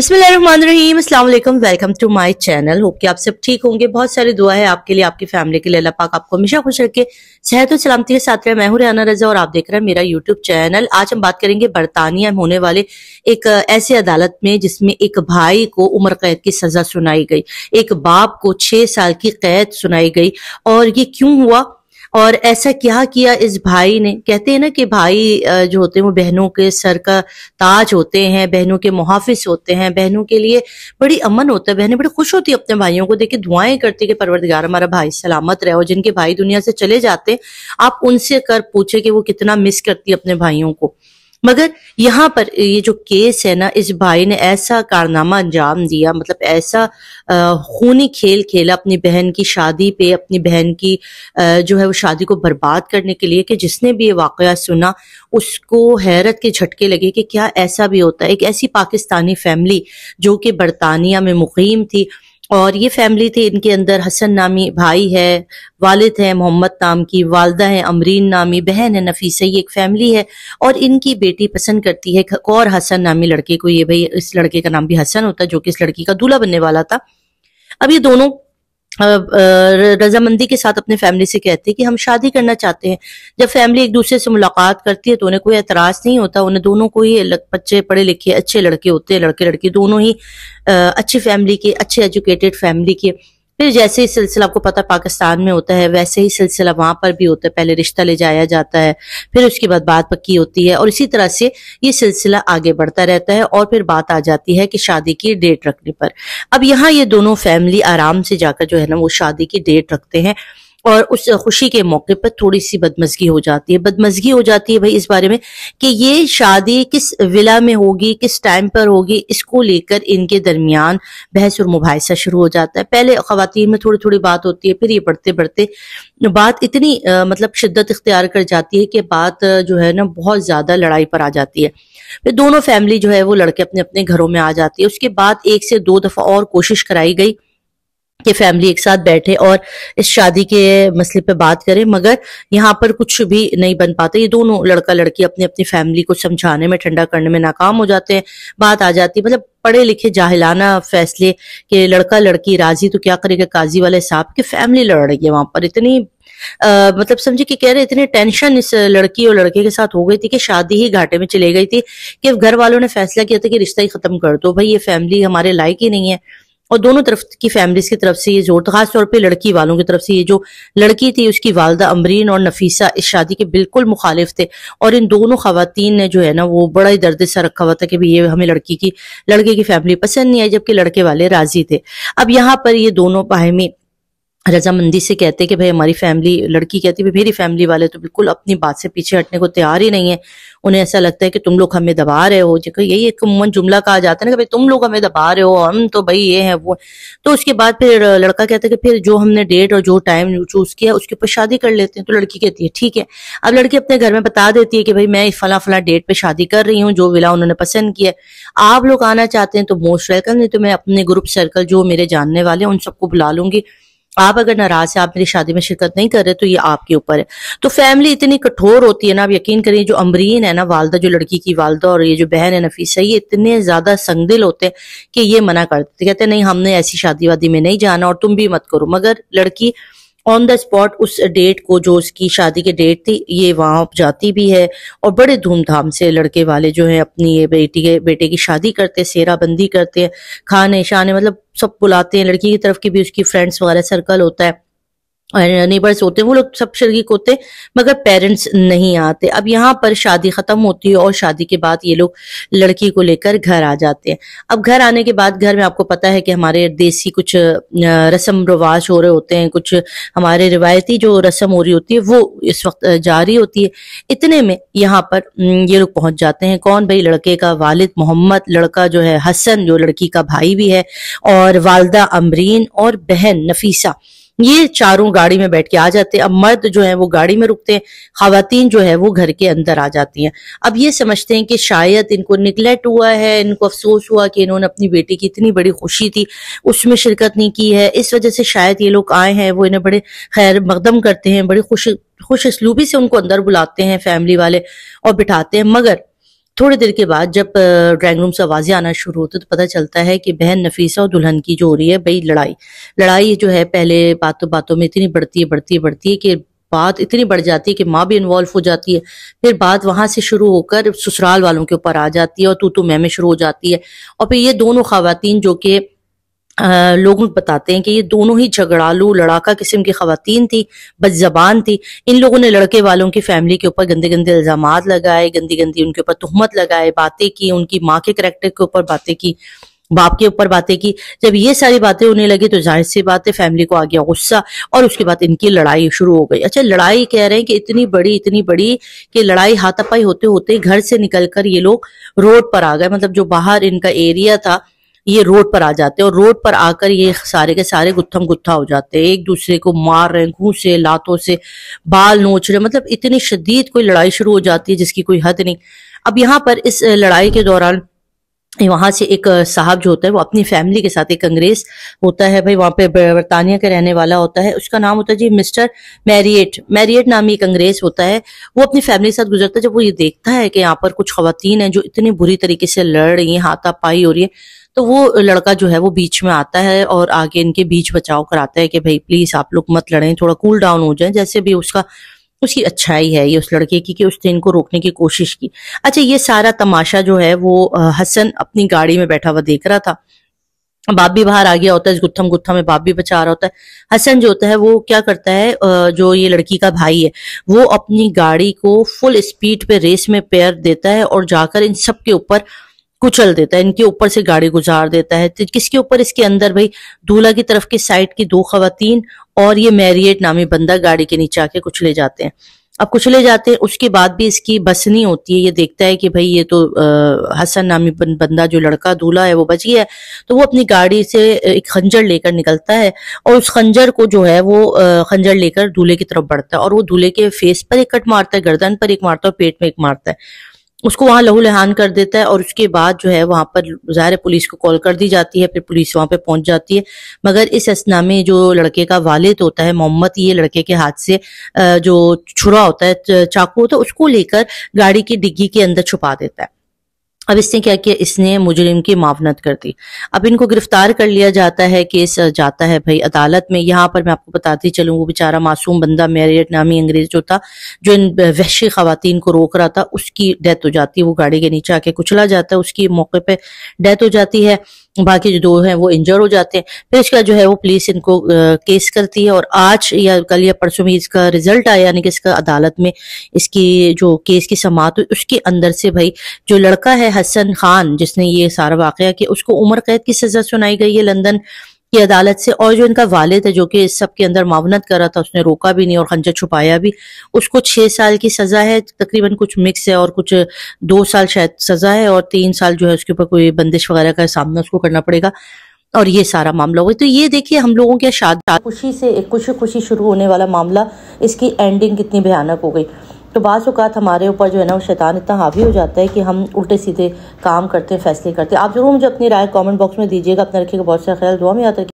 बिस्मिल्लाहिर्रहमानिर्रहीम, अस्सलाम वालेकुम, welcome to my channel. Hope कि आप सब ठीक होंगे। बहुत सारी दुआ है आपके लिए, आपकी फैमिली के लिए। अल्लाह पाक आपको हमेशा खुश रखे, सेहत और सलामती के साथ रहे। मैं हूं रेहाना रजा और आप देख रहे हैं मेरा यूट्यूब चैनल। आज हम बात करेंगे बरतानिया में होने वाले एक ऐसी अदालत में जिसमें एक भाई को उम्र कैद की सजा सुनाई गई, एक बाप को 6 साल की कैद सुनाई गई। और ये क्यों हुआ और ऐसा क्या किया इस भाई ने? कहते हैं ना कि भाई जो होते हैं वो बहनों के सर का ताज होते हैं, बहनों के मुहाफिज होते हैं, बहनों के लिए बड़ी अमन होता है। बहनें बड़ी खुश होती है अपने भाइयों को देख के, दुआएं करती कि परवरदिगार हमारा भाई सलामत रहे। और जिनके भाई दुनिया से चले जाते हैं, आप उनसे कर पूछे कि वो कितना मिस करती है अपने भाइयों को। मगर यहाँ पर ये जो केस है ना, इस भाई ने ऐसा कारनामा अंजाम दिया, मतलब ऐसा खूनी खेल खेला अपनी बहन की शादी पे, अपनी बहन की जो है वो शादी को बर्बाद करने के लिए, कि जिसने भी ये वाकया सुना उसको हैरत के झटके लगे कि क्या ऐसा भी होता है। एक ऐसी पाकिस्तानी फैमिली जो कि बरतानिया में मुकीम थी, और ये फैमिली थी, इनके अंदर हसन नामी भाई है, वालिद है मोहम्मद नाम की, वालदा है अमरीन नामी, बहन है नफीसा। ये एक फैमिली है और इनकी बेटी पसंद करती है एक और हसन नामी लड़के को। ये भाई, इस लड़के का नाम भी हसन होता है जो कि इस लड़की का दूल्हा बनने वाला था। अब ये दोनों रजामंदी के साथ अपने फैमिली से कहते हैं कि हम शादी करना चाहते हैं। जब फैमिली एक दूसरे से मुलाकात करती है तो उन्हें कोई एतराज नहीं होता। उन्हें दोनों को ही बच्चे पढ़े लिखे अच्छे लड़के होते हैं, लड़के लड़की दोनों ही अच्छी फैमिली के, अच्छे एजुकेटेड फैमिली के। फिर जैसे ही सिलसिला आपको पता पाकिस्तान में होता है, वैसे ही सिलसिला वहां पर भी होता है। पहले रिश्ता ले जाया जाता है, फिर उसके बाद बात पक्की होती है, और इसी तरह से ये सिलसिला आगे बढ़ता रहता है। और फिर बात आ जाती है कि शादी की डेट रखने पर। अब यहाँ ये दोनों फैमिली आराम से जाकर जो है ना वो शादी की डेट रखते हैं, और उस खुशी के मौके पर थोड़ी सी बदमज़गी हो जाती है। बदमज़गी हो जाती है भाई इस बारे में कि ये शादी किस विला में होगी, किस टाइम पर होगी, इसको लेकर इनके दरमियान बहस और मुबाहिसा शुरू हो जाता है। पहले ख़वातीन में थोड़ी थोड़ी बात होती है, फिर ये बढ़ते बढ़ते बात इतनी मतलब शिद्दत इख्तियार कर जाती है कि बात जो है ना बहुत ज्यादा लड़ाई पर आ जाती है। फिर दोनों फैमिली जो है वो लड़के अपने अपने घरों में आ जाती है। उसके बाद 1 से 2 दफा और कोशिश कराई गई कि फैमिली एक साथ बैठे और इस शादी के मसले पे बात करें, मगर यहाँ पर कुछ भी नहीं बन पाता। ये दोनों लड़का लड़की अपनी अपनी फैमिली को समझाने में, ठंडा करने में नाकाम हो जाते हैं। बात आ जाती है मतलब पढ़े लिखे जाहिलाना फैसले कि लड़का लड़की राजी तो क्या करेगा काजी वाले साहब की फैमिली लड़ रही है वहां पर। इतनी मतलब समझे कि कह रहे इतनी टेंशन इस लड़की और लड़के के साथ हो गई थी कि शादी ही घाटे में चले गई थी, कि घर वालों ने फैसला किया था कि रिश्ता ही खत्म कर दो भाई, ये फैमिली हमारे लायक ही नहीं है। और दोनों तरफ की फैमिलीज की तरफ से ये जोर था, खास तौर पे लड़की वालों की तरफ से। ये जो लड़की थी उसकी वालदा अमरीन और नफीसा इस शादी के बिल्कुल मुखालिफ थे, और इन दोनों खवातीन ने जो है ना वो बड़ा ही दर्द सा रखा हुआ था कि ये हमें लड़के की फैमिली पसंद नहीं आई, जबकि लड़के वाले राजी थे। अब यहाँ पर ये दोनों बाहिमी रजामंदी से कहते कि भाई हमारी फैमिली, लड़की कहती है मेरी फैमिली वाले तो बिल्कुल अपनी बात से पीछे हटने को तैयार ही नहीं है। उन्हें ऐसा लगता है कि तुम लोग हमें दबा रहे हो। यही एक उम्मन जुमला कहा जाता है ना कि भाई तुम लोग हमें दबा रहे हो, हम तो भाई ये है वो। तो उसके बाद फिर लड़का कहता है कि फिर जो हमने डेट और जो टाइम चूज किया उसके ऊपर शादी कर लेते हैं। तो लड़की कहती है ठीक है। अब लड़की अपने घर में बता देती है कि भाई मैं फला फला डेट पे शादी कर रही हूँ, जो विला उन्होंने पसंद किया, आप लोग आना चाहते हैं तो मोस्ट वेलकम, नहीं तो मैं अपने ग्रुप सर्कल जो मेरे जानने वाले हैं उन सबको बुला लूंगी। आप अगर नाराज है, आप मेरी शादी में शिरकत नहीं कर रहे, तो ये आपके ऊपर है। तो फैमिली इतनी कठोर होती है ना, आप यकीन करिए। जो अमरीन है ना वालदा, जो लड़की की वालदा, और ये जो बहन है नफीसा, ये इतने ज्यादा संगदिल होते हैं कि ये मना कर देते, कहते नहीं हमने ऐसी शादी वादी में नहीं जाना और तुम भी मत करो। मगर लड़की ऑन द स्पॉट उस डेट को, जो उसकी शादी की डेट थी, ये वहां जाती भी है, और बड़े धूमधाम से लड़के वाले जो है अपनी ये बेटे की शादी करते हैं, सेहरा बंदी करते हैं, खाने शाने मतलब सब बुलाते हैं। लड़की की तरफ की भी उसकी फ्रेंड्स वगैरह सर्कल होता है और नेबर्स होते हैं, वो लोग सब शरीक होते हैं, मगर पेरेंट्स नहीं आते। अब यहाँ पर शादी खत्म होती है और शादी के बाद ये लोग लड़की को लेकर घर आ जाते हैं। अब घर आने के बाद घर में आपको पता है कि हमारे देसी कुछ रस्म रवाज हो रहे होते हैं, कुछ हमारे रिवायती जो रस्म हो रही होती है वो इस वक्त जारी होती है। इतने में यहाँ पर ये लोग पहुंच जाते हैं। कौन भाई? लड़के का वालिद मोहम्मद, लड़का जो है हसन जो लड़की का भाई भी है, और वालदा अमरीन और बहन नफीसा, ये चारों गाड़ी में बैठ के आ जाते हैं। अब मर्द जो है वो गाड़ी में रुकते हैं, खवातीन जो है वो घर के अंदर आ जाती हैं। अब ये समझते हैं कि शायद इनको निगलेक्ट हुआ है, इनको अफसोस हुआ कि इन्होंने अपनी बेटी की इतनी बड़ी खुशी थी उसमें शिरकत नहीं की है, इस वजह से शायद ये लोग आए हैं। वो इन्हें बड़े खैर मकदम करते हैं, बड़ी खुश असलूबी से उनको अंदर बुलाते हैं फैमिली वाले और बिठाते हैं। मगर تھوڑی دیر کے بعد جب ڈرائنگ روم سے آوازیں آنا شروع ہوتی تو پتہ چلتا ہے کہ بہن نفیسہ اور دلہن کی جو ہو رہی ہے بھئی لڑائی جو ہے پہلے باتوں میں اتنی بڑھتی ہے کہ بات اتنی بڑھ جاتی ہے کہ ماں بھی انوالو ہو جاتی ہے، پھر بات وہاں سے شروع ہو کر سسرال والوں کے اوپر آ جاتی ہے اور تو میں شروع ہو جاتی ہے، اور پھر یہ دونوں خواتین جو کہ لوگ بتاتے ہیں کہ یہ دونوں ہی جھگڑالو لڑاکا قسم کی خواتین تھی، بد زبان تھی، ان لوگوں نے لڑکے والوں کی فیملی کے اوپر گندے گندے الزامات لگائے، گندی ان کے اوپر تہمت لگائے، باتیں کی، ان کی ماں کے کریکٹر کے اوپر باتیں کی، باپ کے اوپر باتیں کی۔ جب یہ ساری باتیں ہونے لگی تو ظاہر سی بات ہے فیملی کو آ گیا غصہ، اور اس کے بعد ان کی لڑائی شروع ہو گئی۔ اچھا، لڑائی کہہ رہے ہیں کہ اتنی بڑی کہ لڑائی ہاتھ پائی ہوتے گھر سے نکل کر یہ لوگ روڈ پر آ گئے، مطلب جو باہر ان کا ایریا تھا یہ روڈ پر آ جاتے، اور روڈ پر آ کر یہ سارے کے سارے گتھم گتھا ہو جاتے، ایک دوسرے کو مار رہے ہیں، گھوسے لاتوں سے، بال نوچ رہے، مطلب اتنی شدید کوئی لڑائی شروع ہو جاتی ہے جس کی کوئی حد نہیں۔ اب یہاں پر اس لڑائی کے دوران وہاں سے ایک صاحب جو ہوتا ہے وہ اپنی فیملی کے ساتھ، ایک انگریز ہوتا ہے بھائی وہاں پہ برطانیہ کے رہنے والا ہوتا ہے، اس کا نام ہوتا ہے جی مسٹر میریٹ نامی ایک انگریز ہوتا ہے، وہ اپنی فیملی کے ساتھ گزرتا ہے۔ جب وہ یہ دیکھتا ہے کہ یہاں پر کچھ خواتین ہیں جو اتنی بری طریقے سے لڑ رہی ہیں، ہاتھا پائی ہو رہی ہے، تو وہ لڑکا جو ہے وہ بیچ میں آتا ہے اور آگے ان کے بیچ بچاؤ کراتا ہے کہ بھائی پلیز آپ لوگ مت لڑیں، تھوڑا کول ڈاؤن ہو جائیں، جیسے بھی اس کی اچھائی ہے یہ اس لڑکے کی کہ اس نے ان کو روکنے کی کوشش کی۔ اچھا، یہ سارا تماشا جو ہے وہ حسن اپنی گاڑی میں بیٹھا ہوا دیکھ رہا تھا، باپ بھی باہر آ گیا ہوتا ہے، اس گتھم میں باپ بھی بچا رہا ہوتا ہے۔ حسن جو ہوتا ہے وہ کیا کرتا ہے، جو یہ لڑکی کا بھائی ہے وہ اپنی گاڑی کو فل اسپیڈ پہ ریس میں پیر دیتا ہے اور جا کر ان سب کے اوپر کچل دیتا ہے، ان کے اوپر سے گاڑی گزار دیتا ہے۔ کس کے اوپر؟ اس کے اندر بھائی دولہا کی طرف کی سائڈ کی دو خواتین اور یہ میریٹ نامی بندہ گاڑی کے نیچے آ کے کچلے جاتے ہیں۔ اب کچلے جاتے ہیں، اس کے بعد بھی اس کی بس نہیں ہوتی ہے، یہ دیکھتا ہے کہ بھائی یہ تو حسن نامی بندہ جو لڑکا دولہا ہے وہ بچ گیا ہے، تو وہ اپنی گاڑی سے ایک خنجر لے کر نکلتا ہے اور اس خنجر کو جو ہے وہ خنجر لے کر دولہے کی طرف بڑھتا ہے اور وہ دولہے کے فیس پر ایک کٹ مارتا ہے، گردن پر ایک مارتا ہے اور پیٹ میں ایک مارتا ہے، اس کو وہاں لہو لہان کر دیتا ہے۔ اور اس کے بعد جو ہے وہاں پر ظاہر پولیس کو کال کر دی جاتی ہے، پھر پولیس وہاں پہ پہنچ جاتی ہے، مگر اس اثنا میں جو لڑکے کا والد ہوتا ہے محمد، یہ لڑکے کے ہاتھ سے جو چھرا ہوتا ہے، چاقو ہوتا ہے، اس کو لے کر گاڑی کی ڈگی کے اندر چھپا دیتا ہے۔ اب اس نے کیا کیا، اس نے مجرم کی معاونت کر دی۔ اب ان کو گرفتار کر لیا جاتا ہے، کیس جاتا ہے بھائی عدالت میں۔ یہاں پر میں آپ کو بتاتی چلوں، وہ بیچارہ معصوم بندہ میریٹ نامی انگریز جو تھا، جو ان وحشی خواتین کو روک رہا تھا، اس کی ڈیتھ ہو جاتی ہے، وہ گاڑی کے نیچے آ کے کچلا جاتا ہے، اس کی موقع پہ ڈیتھ ہو جاتی ہے، باقی جو دو ہیں وہ انجر ہو جاتے ہیں۔ پھر اس کا جو ہے وہ پولیس ان کو کیس کرتی ہے، اور آج یا کل یا پرسوں میں اس کا رزلٹ آیا، یعنی کہ اس کا عدالت میں اس کی جو کیس کی سماعت ہوئی، اس کے اندر سے بھائی جو لڑکا ہے حسن خان جس نے یہ سارا واقعہ کیا، اس کو عمر قید کی سزا سنائی گئی ہے لندن کی عدالت سے، اور جو ان کا والد ہے جو کہ اس سب کے اندر معاونت کر رہا تھا، اس نے روکا بھی نہیں اور خنجر چھپایا بھی، اس کو 6 سال کی سزا ہے، تقریباً کچھ مکس ہے، اور کچھ 2 سال شاید سزا ہے، اور 3 سال جو ہے اس کے اوپر کوئی بندش وغیرہ کا سامنا اس کو کرنا پڑے گا، اور یہ سارا معاملہ ہوگا۔ تو یہ دیکھیے ہم لوگوں کے خوشی سے ایک خوشی شروع ہونے والا معاملہ، اس کی اینڈنگ کتنی بھیانک ہو گئی۔ تو بعض اوقات ہمارے اوپر جو ہے نا وہ شیطان اتنا حاوی ہو جاتا ہے کہ ہم الٹے سیدھے کام کرتے ہیں، فیصلے کرتے ہیں۔ آپ ضرور مجھے اپنی رائے کامنٹ باکس میں دیجیے گا، اپنا رکھیے گا بہت سارا خیال، دعا میں یاد رکھیے۔